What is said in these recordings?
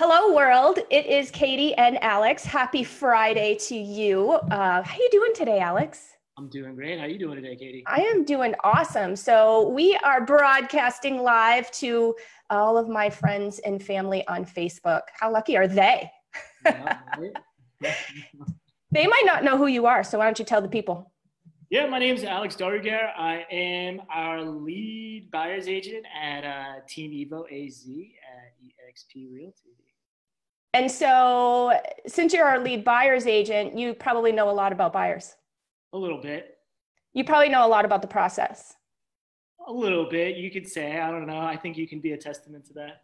Hello, world. It is Katie and Alex. Happy Friday to you. How you doing today, Alex? I'm doing great. How you doing today, Katie? I am doing awesome. So we are broadcasting live to all of my friends and family on Facebook. How lucky are they? Yeah, right? They might not know who you are, so why don't you tell the people? Yeah, my name is Alex Darriger. I am our lead buyer's agent at Team EvoAZ at EXP Realty. And so since you're our lead buyer's agent, you probably know a lot about buyers. A little bit. You probably know a lot about the process. A little bit, you could say. I don't know. I think you can be a testament to that.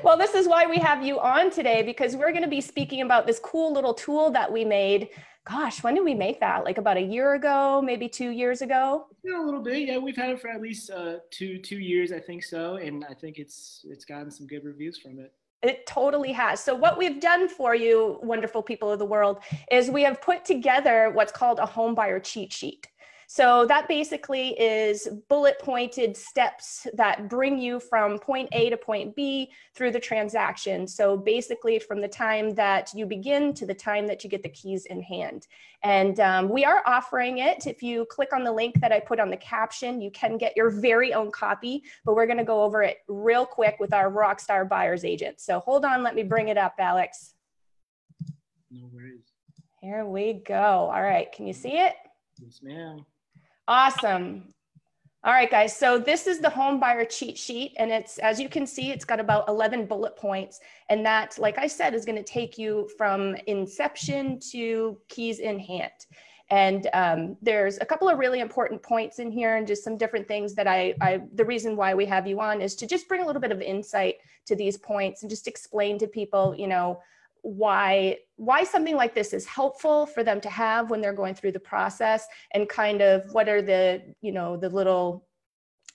Well, this is why we have you on today, because we're going to be speaking about this cool little tool that we made. Gosh, when did we make that? Like about a year ago, maybe 2 years ago? Yeah, a little bit. Yeah, we've had it for at least two years, I think so. And I think it's gotten some good reviews from it. It totally has. So what we've done for you, wonderful people of the world, is we have put together what's called a home buyer cheat sheet. So that basically is bullet pointed steps that bring you from point A to point B through the transaction. So basically from the time that you begin to the time that you get the keys in hand. And we are offering it. If you click on the link that I put on the caption, you can get your very own copy, but we're going to go over it real quick with our Rockstar Buyer's Agent. So hold on, let me bring it up, Alex. No worries. Here we go. All right, can you see it? Yes, ma'am. Awesome. All right, guys. So this is the home buyer cheat sheet. And it's, as you can see, it's got about 11 bullet points. And that, like I said, is going to take you from inception to keys in hand. And there's a couple of really important points in here and just some different things that the reason why we have you on is to just bring a little bit of insight to these points and just explain to people, you know, why something like this is helpful for them to have when they're going through the process, and kind of what are the, you know, the little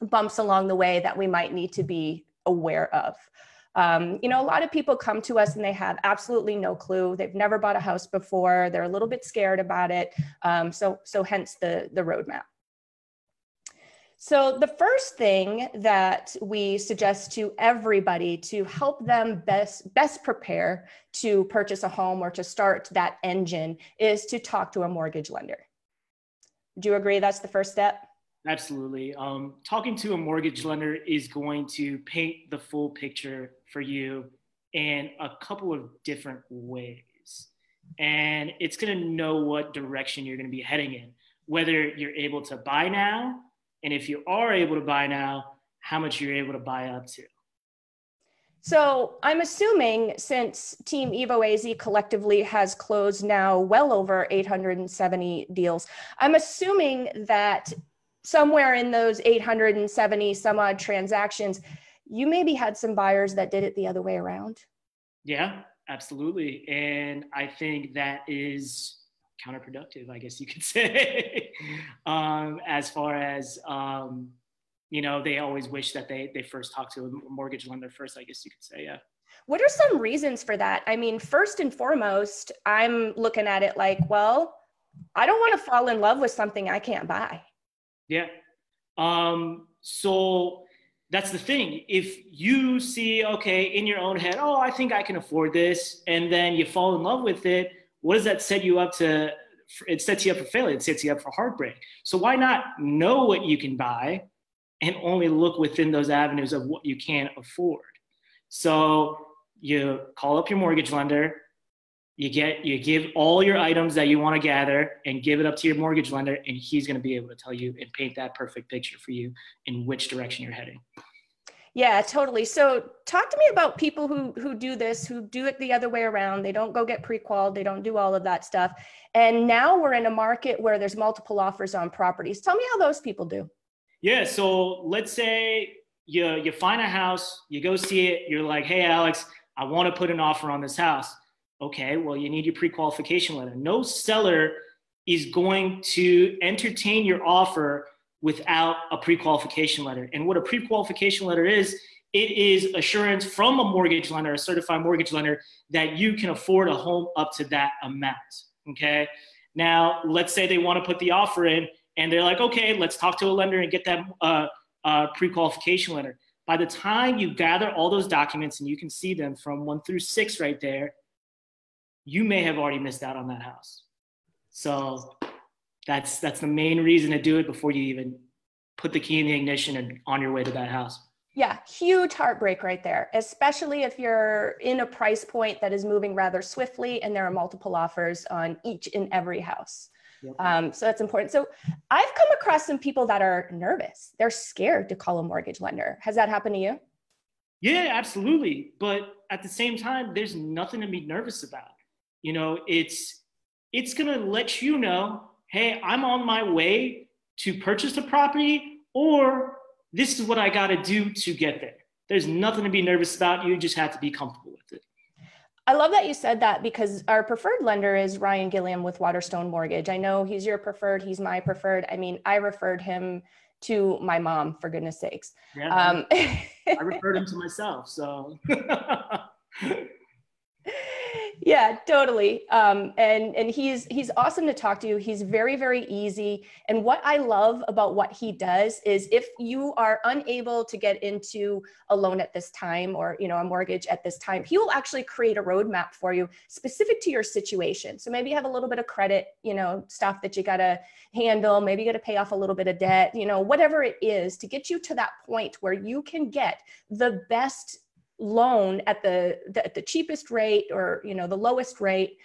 bumps along the way that we might need to be aware of. You know, a lot of people come to us and they have absolutely no clue. They've never bought a house before. They're a little bit scared about it. So hence the roadmap. So the first thing that we suggest to everybody to help them best prepare to purchase a home or to start that engine is to talk to a mortgage lender. Do you agree that's the first step? Absolutely. Talking to a mortgage lender is going to paint the full picture for you in a couple of different ways. And it's going to know what direction you're going to be heading in, whether you're able to buy now, and if you are able to buy now, how much you're able to buy up to. So I'm assuming, since Team EvoAZ collectively has closed now well over 870 deals, I'm assuming that somewhere in those 870 some odd transactions, you maybe had some buyers that did it the other way around. Yeah, absolutely. And I think that is counterproductive, I guess you could say, as far as, you know, they always wish that they first talk to a mortgage lender first, I guess you could say, yeah. What are some reasons for that? I mean, first and foremost, I'm looking at it like, well, I don't want to fall in love with something I can't buy. Yeah. So that's the thing. If you see, okay, in your own head, oh, I think I can afford this, and then you fall in love with it, what does that set you up to? It sets you up for failure. It sets you up for heartbreak. So why not know what you can buy and only look within those avenues of what you can afford? So you call up your mortgage lender, you give all your items that you want to gather and give it up to your mortgage lender, and he's going to be able to tell you and paint that perfect picture for you in which direction you're heading. Yeah, totally. So talk to me about people who do this, who do it the other way around. They don't go get pre-qualified. They don't do all of that stuff. And now we're in a market where there's multiple offers on properties. Tell me how those people do. Yeah. So let's say you find a house, you go see it. You're like, hey, Alex, I want to put an offer on this house. Okay, well, you need your pre-qualification letter. No seller is going to entertain your offer without a pre-qualification letter. And what a pre-qualification letter is, it is assurance from a mortgage lender, a certified mortgage lender, that you can afford a home up to that amount, okay? Now, let's say they want to put the offer in and they're like, okay, let's talk to a lender and get that pre-qualification letter. by the time you gather all those documents and you can see them from 1 through 6 right there, you may have already missed out on that house. So that's the main reason to do it before you even put the key in the ignition and on your way to that house. Yeah, huge heartbreak right there, especially if you're in a price point that is moving rather swiftly and there are multiple offers on each and every house. Yep. So that's important. So I've come across some people that are nervous. They're scared to call a mortgage lender. Has that happened to you? Yeah, absolutely. But at the same time, there's nothing to be nervous about. You know, it's going to let you know, hey, I'm on my way to purchase the property, or this is what I got to do to get there. There's nothing to be nervous about. You just have to be comfortable with it. I love that you said that, because our preferred lender is Ryan Gilliam with Waterstone Mortgage. I know he's your preferred. He's my preferred. I mean, I referred him to my mom, for goodness sakes. Yeah, I referred him to myself. So yeah, totally. And he's awesome to talk to. He's very, very easy. And what I love about what he does is, if you are unable to get into a loan at this time, or, you know, a mortgage at this time, he will actually create a roadmap for you specific to your situation. So maybe you have a little bit of credit, you know, stuff that you got to handle. Maybe you got to pay off a little bit of debt, you know, whatever it is, to get you to that point where you can get the best loan at the cheapest rate, or, you know, the lowest rate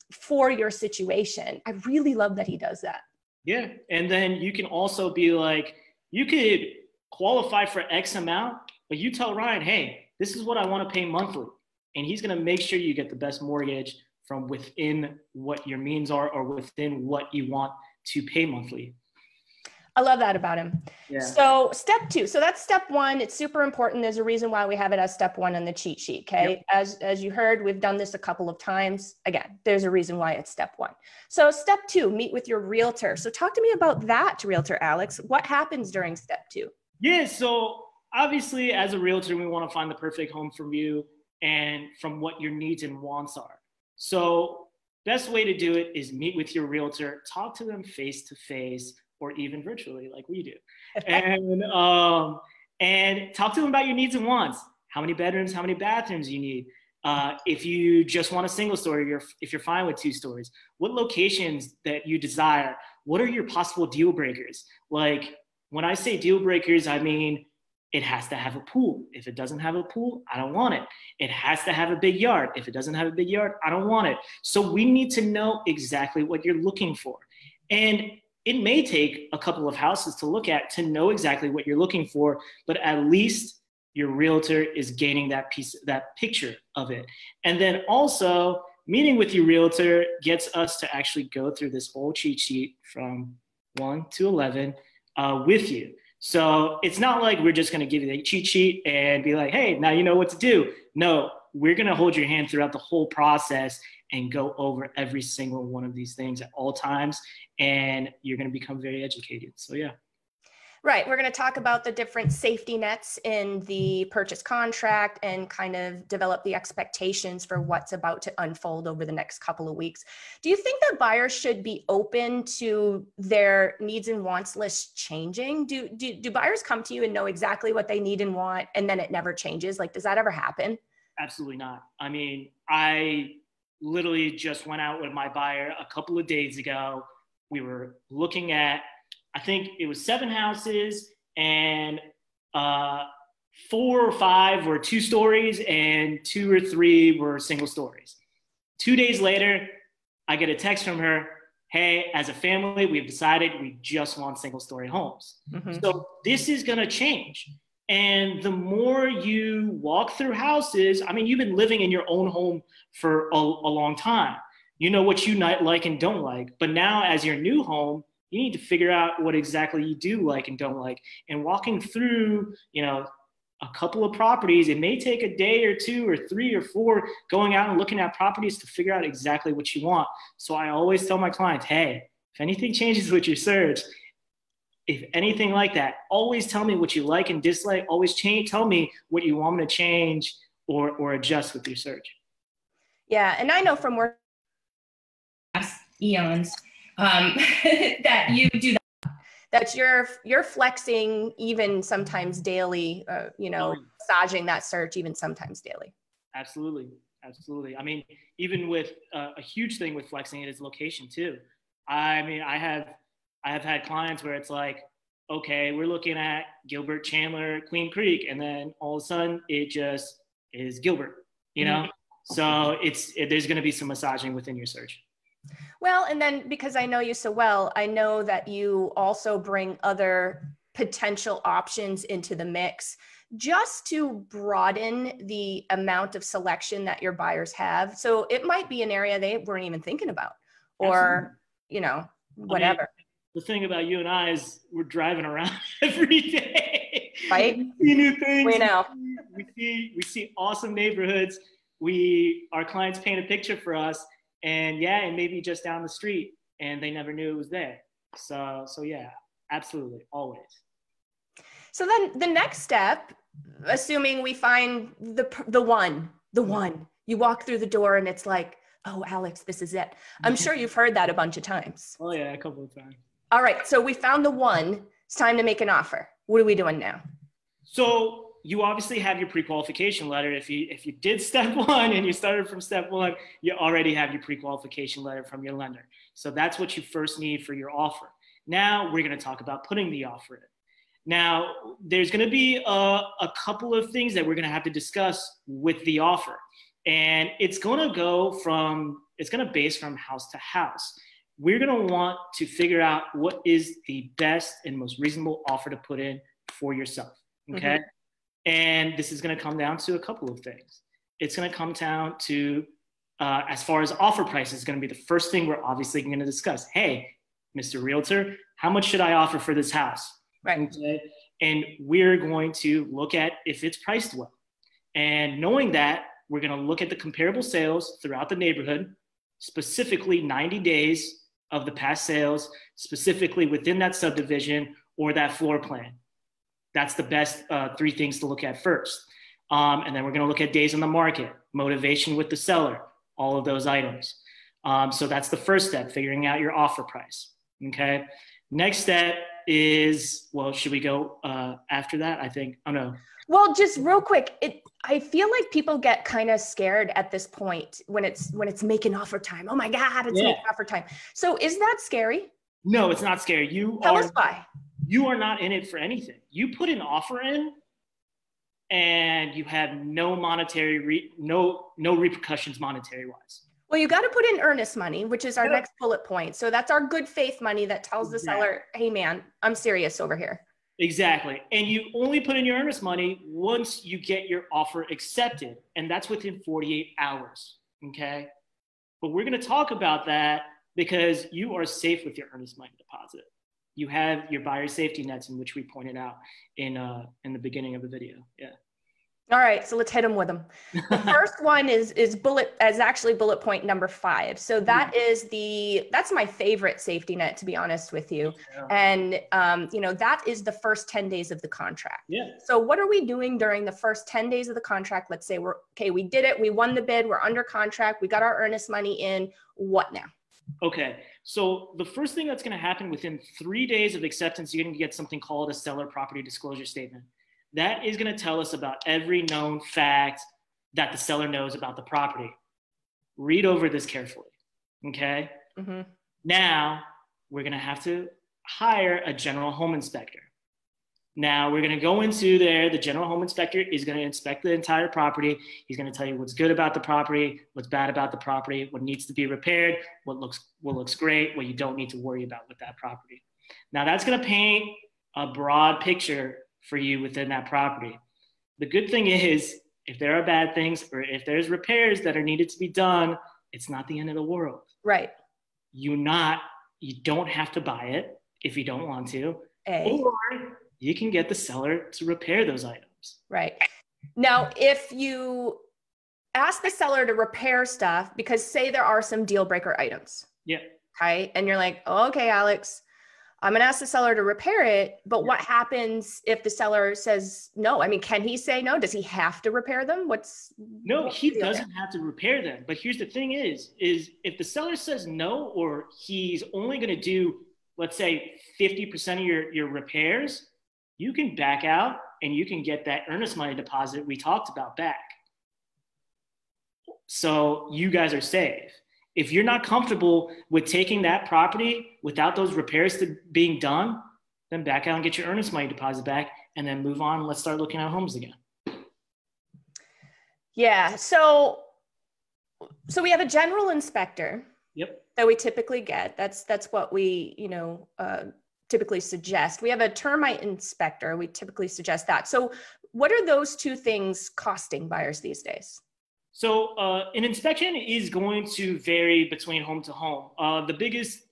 for your situation. I really love that he does that. Yeah. And then you can also be like, you could qualify for X amount, but you tell Ryan, hey, this is what I want to pay monthly. And he's going to make sure you get the best mortgage from within what your means are, or within what you want to pay monthly. I love that about him. Yeah. So step 2. So that's step 1. It's super important. There's a reason why we have it as step 1 on the cheat sheet. Okay. Yep. As you heard, we've done this a couple of times. Again, there's a reason why it's step 1. So step 2, meet with your realtor. So talk to me about that, realtor Alex. What happens during step 2? Yeah. So obviously, as a realtor, we want to find the perfect home for you and from what your needs and wants are. So best way to do it is meet with your realtor, talk to them face to face, or even virtually like we do. And talk to them about your needs and wants. How many bedrooms, how many bathrooms you need. If you just want a single story, if you're fine with 2 stories, what locations that you desire, what are your possible deal breakers? Like, when I say deal breakers, I mean, it has to have a pool. If it doesn't have a pool, I don't want it. It has to have a big yard. If it doesn't have a big yard, I don't want it. So we need to know exactly what you're looking for. And it may take a couple of houses to look at to know exactly what you're looking for, but at least your realtor is gaining that picture of it. And then also, meeting with your realtor gets us to actually go through this whole cheat sheet from 1 to 11 with you. So it's not like we're just going to give you the cheat sheet and be like, hey, now you know what to do. No, we're going to hold your hand throughout the whole process and go over every single one of these things at all times. And you're going to become very educated. So yeah. Right. We're going to talk about the different safety nets in the purchase contract and kind of develop the expectations for what's about to unfold over the next couple of weeks. Do you think that buyers should be open to their needs and wants list changing? Do buyers come to you and know exactly what they need and want, and then it never changes? Like, does that ever happen? Absolutely not. I mean, I literally just went out with my buyer a couple of days ago. We were looking at, I think it was 7 houses, and 4 or 5 were 2 stories and 2 or 3 were single stories. 2 days later, I get a text from her, hey, as a family, we've decided we just want single story homes. Mm-hmm. So this is going to change. And the more you walk through houses, I mean, you've been living in your own home for a long time. You know what you like and don't like. But now as your new home, you need to figure out what exactly you do like and don't like. And walking through, you know, a couple of properties, it may take a day or 2 or 3 or 4 going out and looking at properties to figure out exactly what you want. So I always tell my clients, hey, if anything changes with your search, if anything like that, always tell me what you like and dislike. Always tell me what you want me to change or adjust with your search. Yeah, and I know from work eons that you do that. that you're flexing even sometimes daily, massaging that search even sometimes daily. Absolutely. Absolutely. I mean, even with a huge thing with flexing it is location too. I mean, I have had clients where it's like, okay, we're looking at Gilbert, Chandler, Queen Creek, and then all of a sudden it just is Gilbert, you know? So there's going to be some massaging within your search. Well, and then because I know you so well, I know that you also bring other potential options into the mix just to broaden the amount of selection that your buyers have. So it might be an area they weren't even thinking about, or, whatever. I mean, the thing about you and I is we're driving around every day. Right? We see new things. We know. We see awesome neighborhoods. Our clients paint a picture for us, and maybe just down the street, and they never knew it was there. So yeah, absolutely, always. So then the next step, assuming we find the one, you walk through the door and it's like, oh, Alex, this is it. I'm sure you've heard that a bunch of times. Oh yeah, a couple of times. All right, so we found the one. It's time to make an offer. What are we doing now? So you obviously have your pre-qualification letter. If you did step one and you started from step one, you already have your pre-qualification letter from your lender. So that's what you first need for your offer. Now we're going to talk about putting the offer in. Now there's going to be a couple of things that we're going to have to discuss with the offer. And it's going to base from house to house. We're going to want to figure out what is the best and most reasonable offer to put in for yourself. Okay. Mm-hmm. And this is going to come down to a couple of things. It's going to come down to, as far as offer price is going to be the first thing we're obviously going to discuss. Hey, Mr. Realtor, how much should I offer for this house? Right. Okay? And we're going to look at if it's priced well. And knowing that, we're going to look at the comparable sales throughout the neighborhood, specifically 90 days of the past sales, specifically within that subdivision or that floor plan. That's the best three things to look at first. And then we're going to look at days on the market, motivation with the seller, all of those items. So that's the first step, figuring out your offer price. Okay. Next step is, well, should we go after that? I think, oh no. Well, just real quick, I feel like people get kind of scared at this point when it's making offer time. Oh my God, it's making offer time. So is that scary? No, it's not scary. Tell us why. You are not in it for anything. You put an offer in and you have no monetary, no repercussions monetary wise. Well, you got to put in earnest money, which is our next bullet point. So that's our good faith money that tells the seller, hey man, I'm serious over here. Exactly. And you only put in your earnest money once you get your offer accepted. And that's within 48 hours. Okay. But we're going to talk about that because you are safe with your earnest money deposit. You have your buyer safety nets, in which we pointed out in the beginning of the video. Yeah. All right, so let's hit them with them. The first one is actually bullet point number 5. So that's my favorite safety net, to be honest with you. Yeah. And that is the first 10 days of the contract. Yeah. So what are we doing during the first 10 days of the contract? Let's say we did it, we won the bid, we're under contract, we got our earnest money in. What now? Okay, so the first thing that's going to happen within 3 days of acceptance, you're going to get something called a seller property disclosure statement. That is going to tell us about every known fact that the seller knows about the property. Read over this carefully, okay? Mm-hmm. Now, we're going to have to hire a general home inspector. Now, we're going to go into there. The general home inspector is going to inspect the entire property. He's going to tell you what's good about the property, what's bad about the property, what needs to be repaired, what looks great, what you don't need to worry about with that property. Now, that's going to paint a broad picture for you within that property. The good thing is, if there are bad things or if there's repairs that are needed to be done, it's not the end of the world. Right. You don't have to buy it if you don't want to. Or you can get the seller to repair those items. Right. Now, if you ask the seller to repair stuff, because say there are some deal breaker items. Yeah. Okay. And you're like, oh, okay, Alex, I'm going to ask the seller to repair it. But what happens if the seller says no? I mean, can he say no? Does he have to repair them? No, he doesn't have to repair them. But here's the thing is if the seller says no, or he's only going to do, let's say 50% of your repairs, you can back out and you can get that earnest money deposit we talked about back. So you guys are safe. If you're not comfortable with taking that property without those repairs being done, then back out and get your earnest money deposit back and then move on. Let's start looking at homes again. Yeah. So we have a general inspector. Yep. That we typically get. That's what we, typically suggest. We have a termite inspector. We typically suggest that. So what are those two things costing buyers these days? So an inspection is going to vary between home to home. The biggest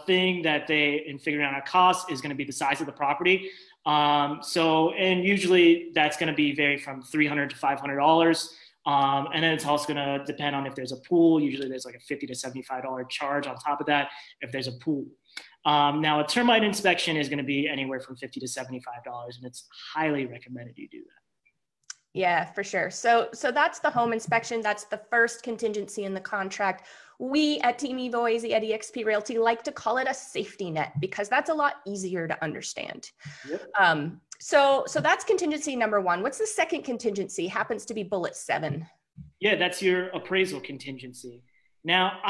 thing that in figuring out a cost is going to be the size of the property. And usually that's going to be vary from $300 to $500. And then it's also going to depend on if there's a pool. Usually there's like a $50 to $75 charge on top of that if there's a pool. Now a termite inspection is going to be anywhere from $50 to $75, and it's highly recommended you do that. Yeah, for sure. So that's the home inspection. That's the first contingency in the contract. We at Team EvoAZ at eXp Realty like to call it a safety net because that's a lot easier to understand. Yep. So that's contingency number one. What's the second contingency? Happens to be bullet 7. Yeah, that's your appraisal contingency. Now,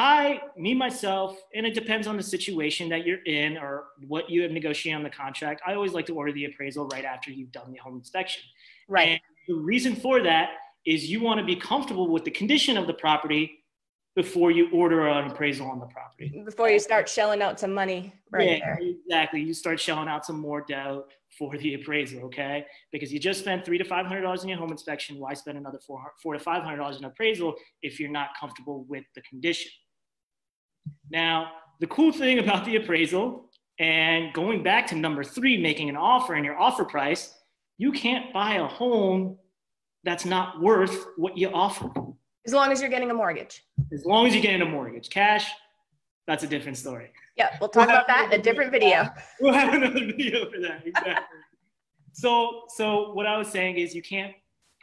myself, and it depends on the situation that you're in or what you have negotiated on the contract. I always like to order the appraisal right after you've done the home inspection. Right. And the reason for that is you want to be comfortable with the condition of the property before you order an appraisal on the property. Before you start shelling out some money there. Exactly. You start shelling out some more dough for the appraisal, okay? Because you just spent $300 to $500 in your home inspection. Why spend another $400 to $500 in appraisal if you're not comfortable with the condition? Now, the cool thing about the appraisal, and going back to number 3, making an offer and your offer price, you can't buy a home that's not worth what you offer. As long as you're getting a mortgage. As long as you're getting a mortgage. Cash, that's a different story. Yeah, we'll talk about that in a different video. We'll have another video for that, exactly. So what I was saying is you can't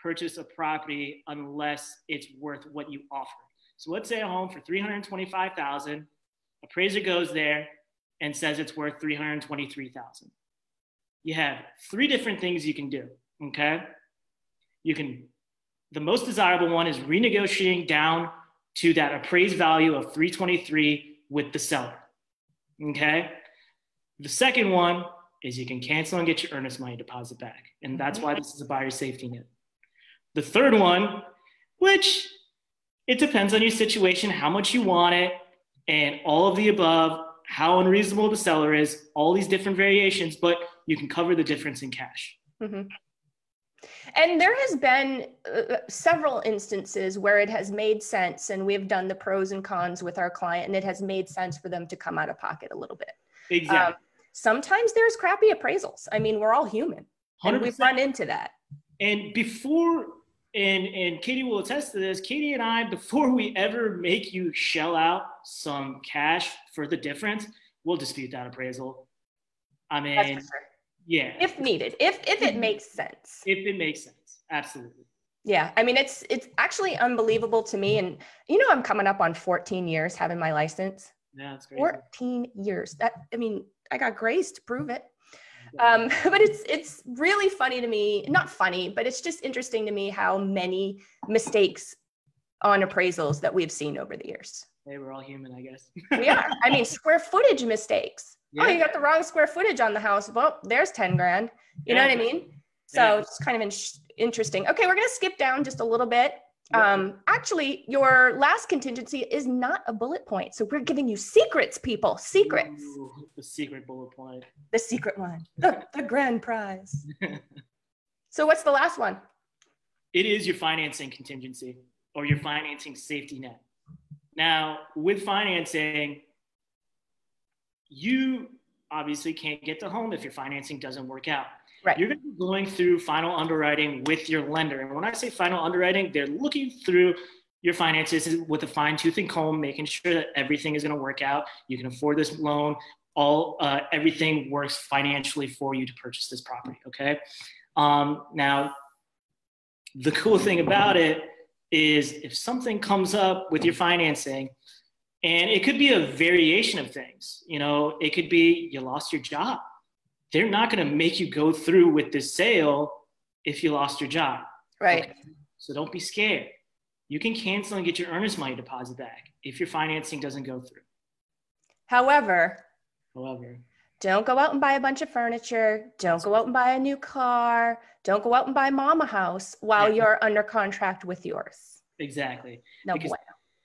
purchase a property unless it's worth what you offer. So let's say a home for $325,000, appraiser goes there and says it's worth $323,000. You have 3 different things you can do, okay? The most desirable one is renegotiating down to that appraised value of $323,000 with the seller, okay? The second one is you can cancel and get your earnest money deposit back. And that's why this is a buyer safety net. The third one, which it depends on your situation, how much you want it, and all of the above, how unreasonable the seller is, all these different variations, but you can cover the difference in cash. Mm-hmm. And there has been several instances where it has made sense, and we've done the pros and cons with our client, and it has made sense for them to come out of pocket a little bit. Exactly. Sometimes there's crappy appraisals. I mean, we're all human, 100%. And we've run into that. And before, and Katie will attest to this, Katie and I, before we ever make you shell out some cash for the difference, we'll dispute that appraisal. I mean, that's for sure. Yeah. If needed, if it makes sense. If it makes sense, absolutely. Yeah, I mean, it's actually unbelievable to me. And I'm coming up on 14 years having my license. Yeah, that's great. 14 years. I got grace to prove it. But it's really funny to me, not funny, but it's just interesting to me how many mistakes on appraisals that we've seen over the years. Hey, we're all human, I guess. We are. I mean, square footage mistakes. Yeah. Oh, you got the wrong square footage on the house. Well, there's 10 grand. You know what I mean? So it's kind of interesting. Okay, we're going to skip down just a little bit. Actually, your last contingency is not a bullet point. So we're giving you secrets, people. Secrets. Ooh, the secret bullet point. The secret one. The grand prize. So what's the last one? It is your financing contingency or your financing safety net. Now, with financing, you obviously can't get the home if your financing doesn't work out. Right. You're going to be going through final underwriting with your lender. And when I say final underwriting, they're looking through your finances with a fine tooth and comb, making sure that everything is going to work out. You can afford this loan. Everything works financially for you to purchase this property. Okay. Now, the cool thing about it is if something comes up with your financing, And it could be a variation of things. You know, it could be you lost your job. They're not going to make you go through with this sale if you lost your job. Right. Okay? So don't be scared. You can cancel and get your earnest money deposit back if your financing doesn't go through. However, However, don't go out and buy a bunch of furniture. Don't go out and buy a new car. Don't go out and buy mom a house while you're under contract with yours. Exactly. No because bueno.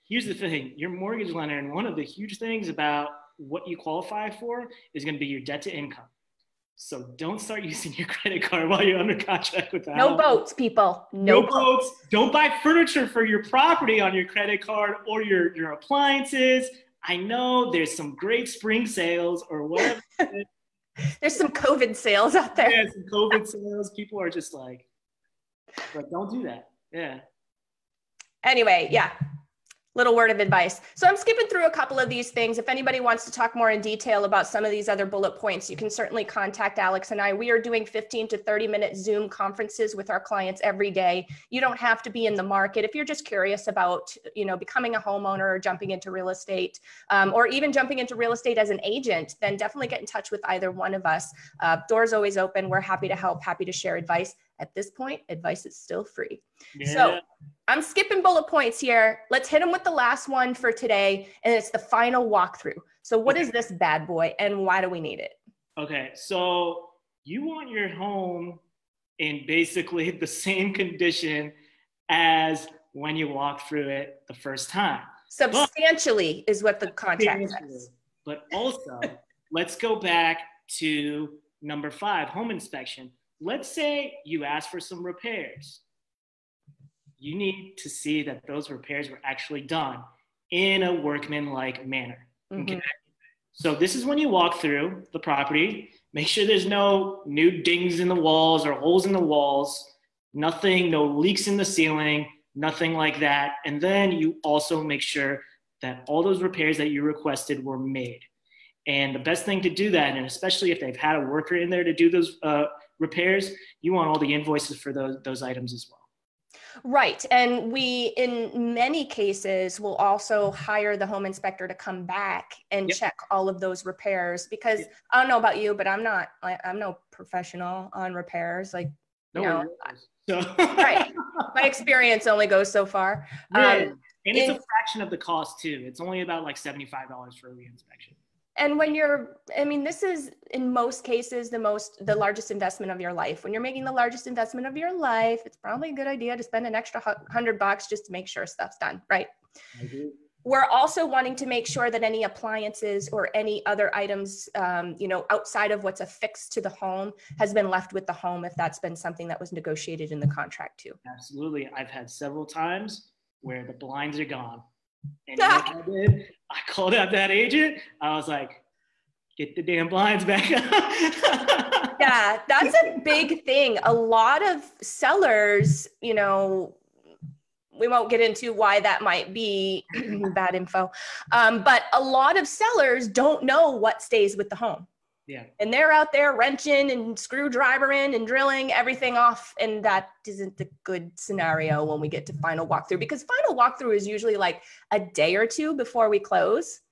Here's the thing, your mortgage lender, and one of the huge things about what you qualify for is going to be your debt to income. So don't start using your credit card while you're under contract with that. No boats, people. No boats. Don't buy furniture for your property on your credit card or your appliances. I know there's some great spring sales or whatever. There's some COVID sales out there. Yeah, some COVID sales. People are just like, but don't do that. Yeah. Anyway, yeah. Little word of advice. So I'm skipping through a couple of these things. If anybody wants to talk more in detail about some of these other bullet points, you can certainly contact Alex and I. We are doing 15 to 30-minute Zoom conferences with our clients every day. You don't have to be in the market. If you're just curious about, you know, becoming a homeowner or jumping into real estate, or even jumping into real estate as an agent, then definitely get in touch with either one of us. Doors always open. We're happy to help, happy to share advice. At this point, advice is still free. Yeah. So I'm skipping bullet points here. Let's hit them with the last one for today. And it's the final walkthrough. So what is this bad boy and why do we need it? Okay. So you want your home in basically the same condition as when you walked through it the first time. Substantially is what the contract says. But also, let's go back to number 5, home inspection. Let's say you ask for some repairs. You need to see that those repairs were actually done in a workmanlike manner. Okay? So this is when you walk through the property. Make sure there's no new dings in the walls or holes in the walls, nothing, no leaks in the ceiling, nothing like that. And then you also make sure that all those repairs that you requested were made. And the best thing to do that, and especially if they've had a worker in there to do those repairs, you want all the invoices for those items as well. Right. And we, in many cases, will also hire the home inspector to come back and check all of those repairs because I don't know about you, but I'm no professional on repairs. Like, you know, right. My experience only goes so far. And it's a fraction of the cost too. It's only about like $75 for a reinspection. And when you're, I mean, this is in most cases the largest investment of your life. When you're making the largest investment of your life, it's probably a good idea to spend an extra $100 just to make sure stuff's done, right? I do. We're also wanting to make sure that any appliances or any other items, you know, outside of what's affixed to the home has been left with the home if that's been something that was negotiated in the contract too. Absolutely. I've had several times where the blinds are gone. And what I did, I called out that agent. I was like, get the damn blinds back up. Yeah, that's a big thing. A lot of sellers, you know, we won't get into why that might be bad info. But a lot of sellers don't know what stays with the home. Yeah. And they're out there wrenching and screwdrivering and drilling everything off. And that isn't the good scenario when we get to final walkthrough, because final walkthrough is usually like a day or two before we close.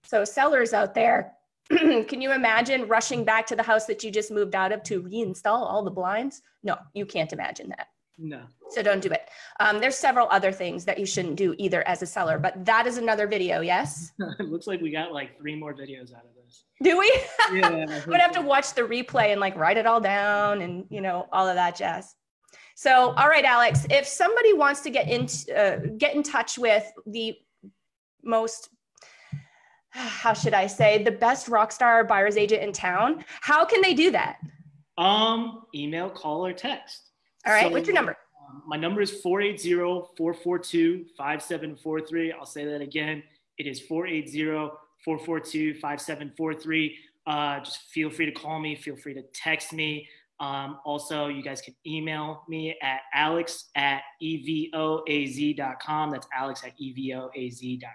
So sellers out there, can you imagine rushing back to the house that you just moved out of to reinstall all the blinds? No, you can't imagine that. No. So don't do it. There's several other things that you shouldn't do either as a seller, but that is another video, yes? It looks like we got like 3 more videos out of this. Do we? Yeah. I'm gonna have to watch the replay and like write it all down and, you know, all of that jazz. So, all right, Alex, if somebody wants to get in touch with the most, how should I say, the best rockstar buyer's agent in town, how can they do that? Email, call, or text. All right, what's your number? My number is 480-442-5743. I'll say that again. It is 480-442-5743. Just feel free to call me. Feel free to text me. Also, you guys can email me at alex@evoaz.com. That's alex@evoaz.com.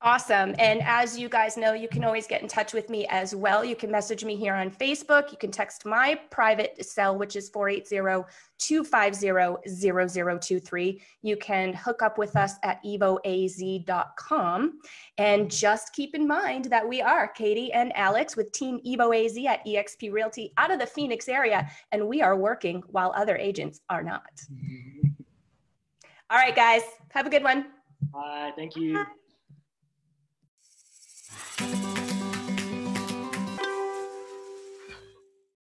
Awesome. And as you guys know, you can always get in touch with me as well. You can message me here on Facebook. You can text my private cell, which is 480-250-0023. You can hook up with us at EvoAZ.com. And just keep in mind that we are Katie and Alex with Team EvoAZ at eXp Realty out of the Phoenix area, and we are working while other agents are not. All right, guys, have a good one. Thank you. Bye.